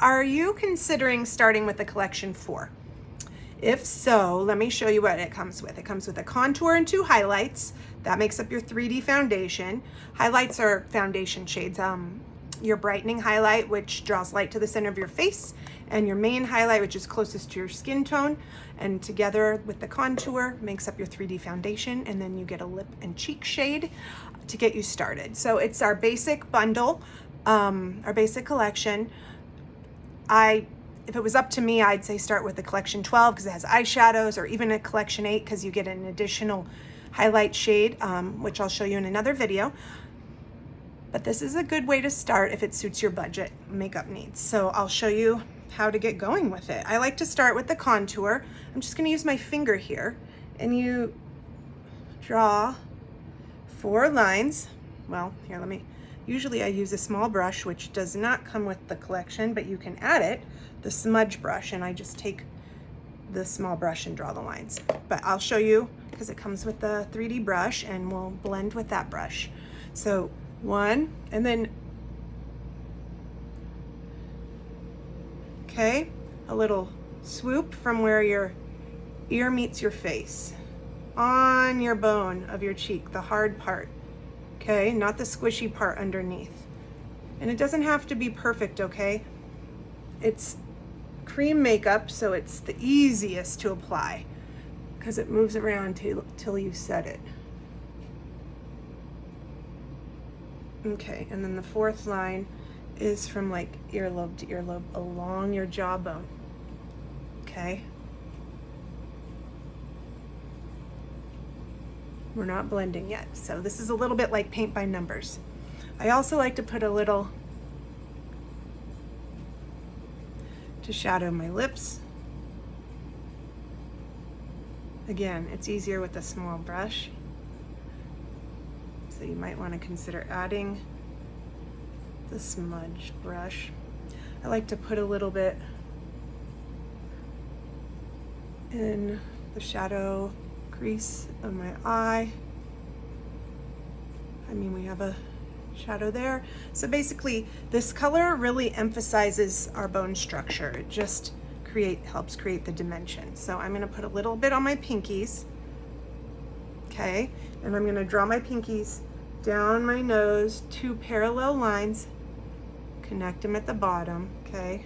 Are you considering starting with the collection 4? If so, let me show you what it comes with. It comes with a contour and 2 highlights. That makes up your 3D foundation. Highlights are foundation shades. Your brightening highlight, which draws light to the center of your face, and your main highlight, which is closest to your skin tone, and together with the contour makes up your 3D foundation, and then you get a lip and cheek shade to get you started. So it's our basic bundle, our basic collection. If it was up to me, I'd say start with the collection 12 because it has eyeshadows, or even a collection 8 because you get an additional highlight shade, which I'll show you in another video. But this is a good way to start if it suits your budget makeup needs. So I'll show you how to get going with it. I like to start with the contour. I'm just gonna use my finger here, and you draw 4 lines. Well, here, usually I use a small brush, which does not come with the collection, but you can add it, the smudge brush, and I just take the small brush and draw the lines. But I'll show you, because it comes with the 3D brush, and we'll blend with that brush. So 1, and then, okay, a little swoop from where your ear meets your face, on your bone of your cheek, the hard part, okay, not the squishy part underneath. And it doesn't have to be perfect, okay? It's cream makeup, so it's the easiest to apply because it moves around till you set it. Okay, and then the 4th line is from like earlobe to earlobe along your jawbone, okay? We're not blending yet, so this is a little bit like paint by numbers. I also like to put a little to shadow my lips. Again, it's easier with a small brush, so you might want to consider adding the smudge brush. I like to put a little bit in the shadow crease of my eye. I mean, we have a shadow there. So basically, this color really emphasizes our bone structure. It just helps create the dimension. So I'm gonna put a little bit on my pinkies, okay? And I'm gonna draw my pinkies down my nose, 2 parallel lines, connect them at the bottom, okay?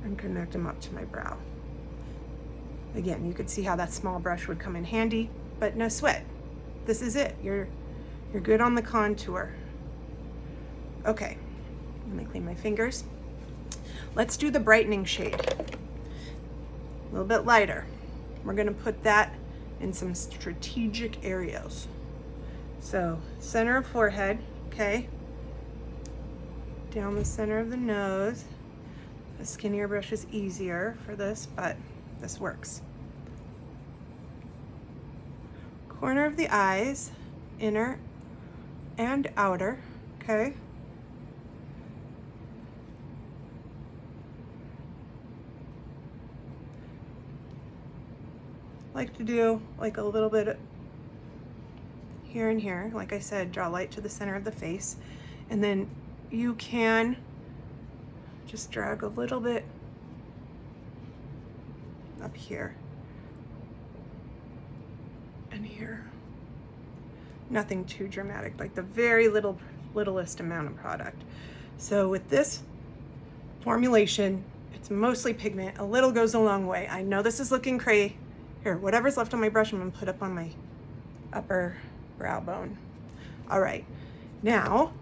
And connect them up to my brow. Again, you could see how that small brush would come in handy, but no sweat. This is it. You're good on the contour. Okay, let me clean my fingers. Let's do the brightening shade. A little bit lighter. We're gonna put that in some strategic areas. So, center of forehead, okay? Down the center of the nose. A skinnier brush is easier for this, but this works. Corner of the eyes, inner and outer, okay? Like to do like a little bit here and here. Like I said, draw light to the center of the face, and then you can just drag a little bit up here and here. Nothing too dramatic, like the very littlest amount of product. So with this formulation, it's mostly pigment. A little goes a long way. I know this is looking cray. Here, whatever's left on my brush, I'm gonna put up on my upper brow bone. All right, now,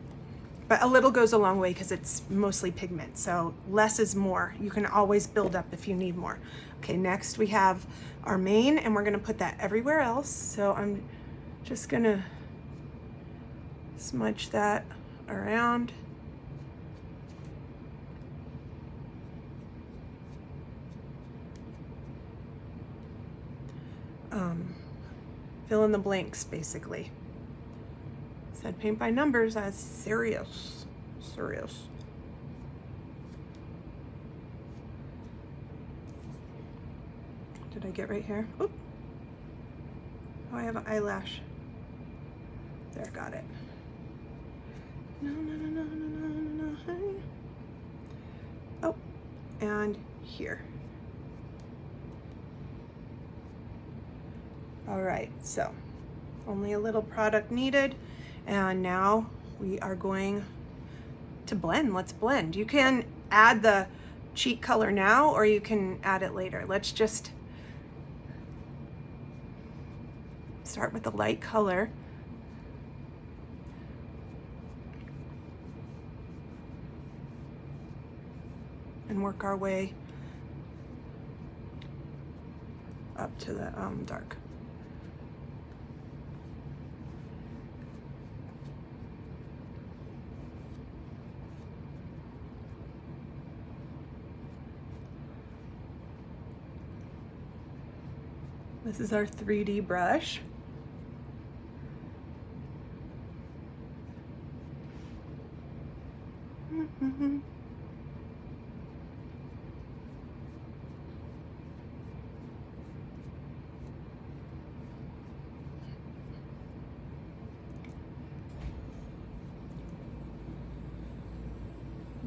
but a little goes a long way because it's mostly pigment, so less is more. You can always build up if you need more. Okay, next we have our mane, and we're gonna put that everywhere else. So I'm just gonna smudge that around. Fill in the blanks, basically. Said paint by numbers, as serious. Did I get right here? Oop. Oh, I have an eyelash. There, got it. No, no, no, no, no, no, no, no, honey. Oh, and here. All right, so only a little product needed. And now we are going to blend. Let's blend. You can add the cheek color now, or you can add it later. Let's just start with the light color. And work our way up to the dark. This is our 3D brush.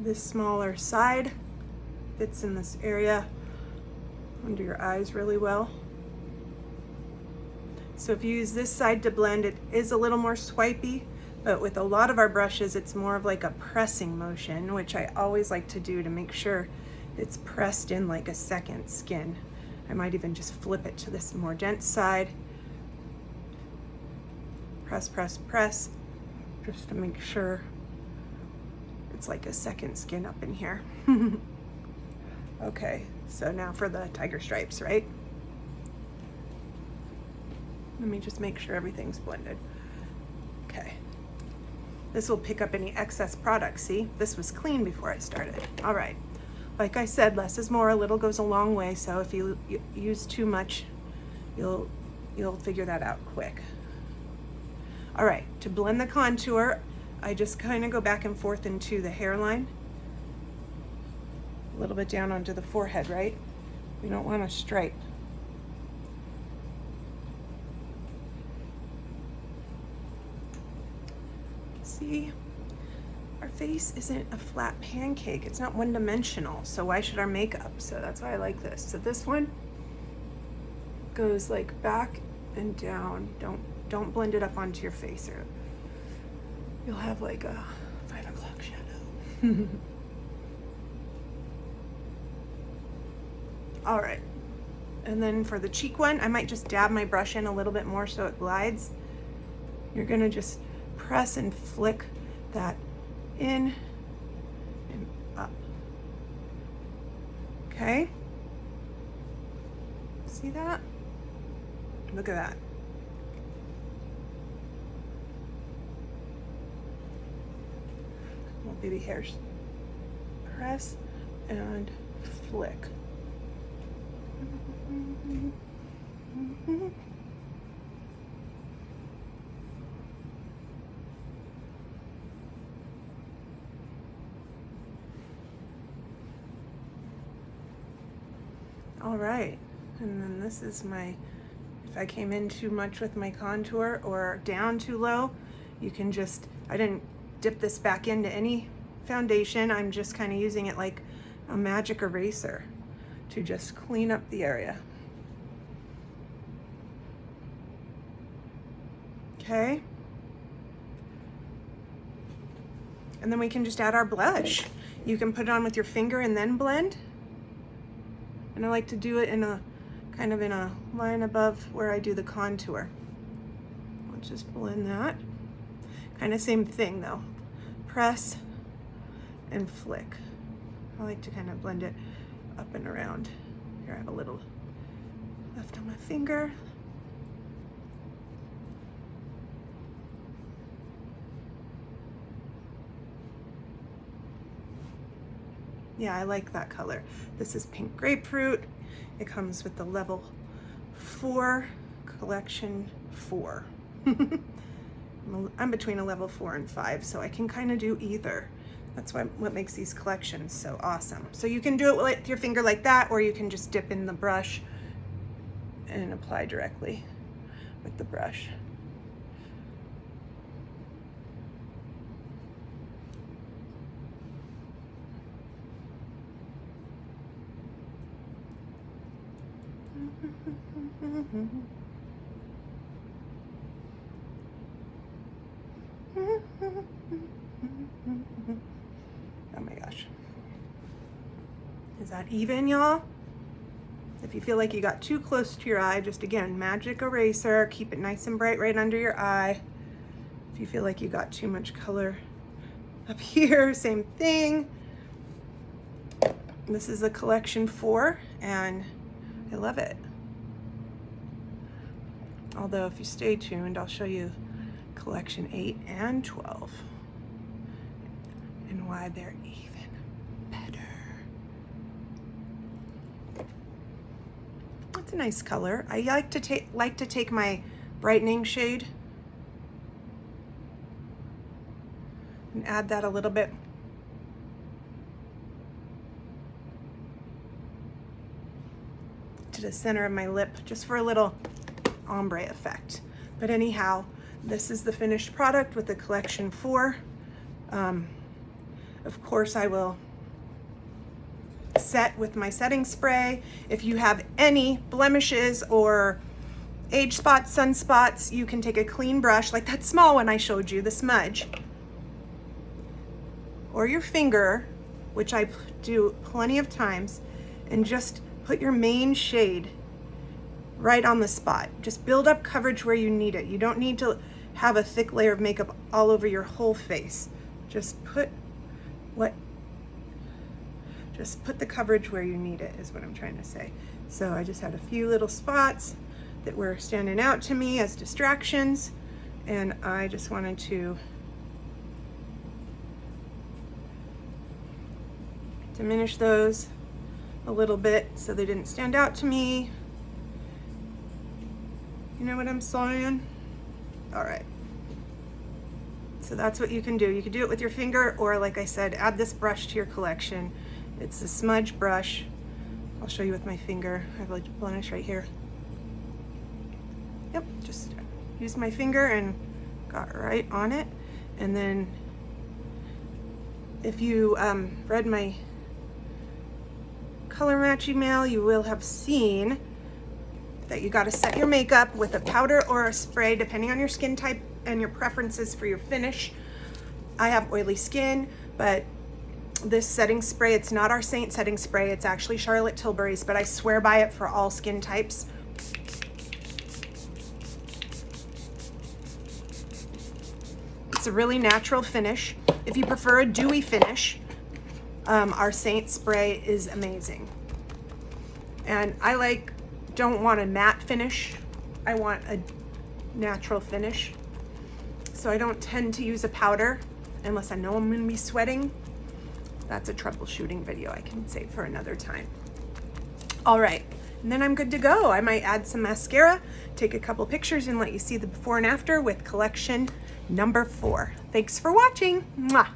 This smaller side fits in this area under your eyes really well. So if you use this side to blend, it is a little more swipey, but with a lot of our brushes, it's more of like a pressing motion, which I always like to do to make sure it's pressed in like a second skin. I might even just flip it to this more dense side. Press, press, press, just to make sure it's like a second skin up in here. Okay, so now for the tiger stripes, right? Let me just make sure everything's blended. Okay. This will pick up any excess product. See, this was clean before I started. All right. Like I said, less is more. A little goes a long way. So if you use too much, you'll figure that out quick. All right. To blend the contour, I just kind of go back and forth into the hairline. A little bit down onto the forehead, right? We don't want a stripe. See, our face isn't a flat pancake. It's not one-dimensional. So why should our makeup? So that's why I like this. So this one goes like back and down. Don't blend it up onto your face, or you'll have like a 5 o'clock shadow. All right. And then for the cheek one, I might just dab my brush in a little bit more so it glides. You're gonna just press and flick that in and up. Okay? See that? Look at that. Little baby hairs. Press and flick. All right, and then this is my, if I came in too much with my contour or down too low, you can just, I didn't dip this back into any foundation. I'm just kind of using it like a magic eraser to just clean up the area. Okay. And then we can just add our blush. You can put it on with your finger and then blend. And I like to do it in a kind of in a line above where I do the contour. I'll just blend that. Kind of same thing though. Press and flick. I like to kind of blend it up and around. Here I have a little left on my finger. Yeah, I like that color. This is Pink Grapefruit. It comes with the level 4, collection 4. I'm between a level 4 and 5, so I can kind of do either. That's what makes these collections so awesome. So you can do it with your finger like that, or you can just dip in the brush and apply directly with the brush. Oh my gosh. Is that even, y'all? If you feel like you got too close to your eye, just again, magic eraser, keep it nice and bright right under your eye. If you feel like you got too much color up here, same thing. This is a collection 4 and I love it. Although if you stay tuned, I'll show you collection 8 and 12 and why they're even better. That's a nice color. I like to take my brightening shade and add that a little bit. To the center of my lip, just for a little ombre effect. But anyhow, this is the finished product with the collection 4. Of course, I will set with my setting spray. If you have any blemishes or age spots, sunspots, you can take a clean brush like that small one I showed you, the smudge, or your finger, which I do plenty of times, and just put your main shade right on the spot. Just build up coverage where you need it. You don't need to have a thick layer of makeup all over your whole face. Just put the coverage where you need it, is what I'm trying to say. So I just had a few little spots that were standing out to me as distractions, and I just wanted to diminish those a little bit so they didn't stand out to me. You know what I'm saying? All right. So that's what you can do. You can do it with your finger, or like I said, add this brush to your collection. It's a smudge brush. I'll show you with my finger. I have a blemish right here. Yep, just use my finger and got right on it. And then if you read my color match email, you will have seen that you got to set your makeup with a powder or a spray depending on your skin type and your preferences for your finish. I have oily skin, but this setting spray, it's not our Saint setting spray, it's actually Charlotte Tilbury's, but I swear by it for all skin types. It's a really natural finish. If you prefer a dewy finish, our Saint spray is amazing. And I don't want a matte finish. I want a natural finish. So I don't tend to use a powder unless I know I'm gonna be sweating. That's a troubleshooting video I can save for another time. All right, and then I'm good to go. I might add some mascara, take a couple pictures, and let you see the before and after with collection number 4. Thanks for watching. Mwah.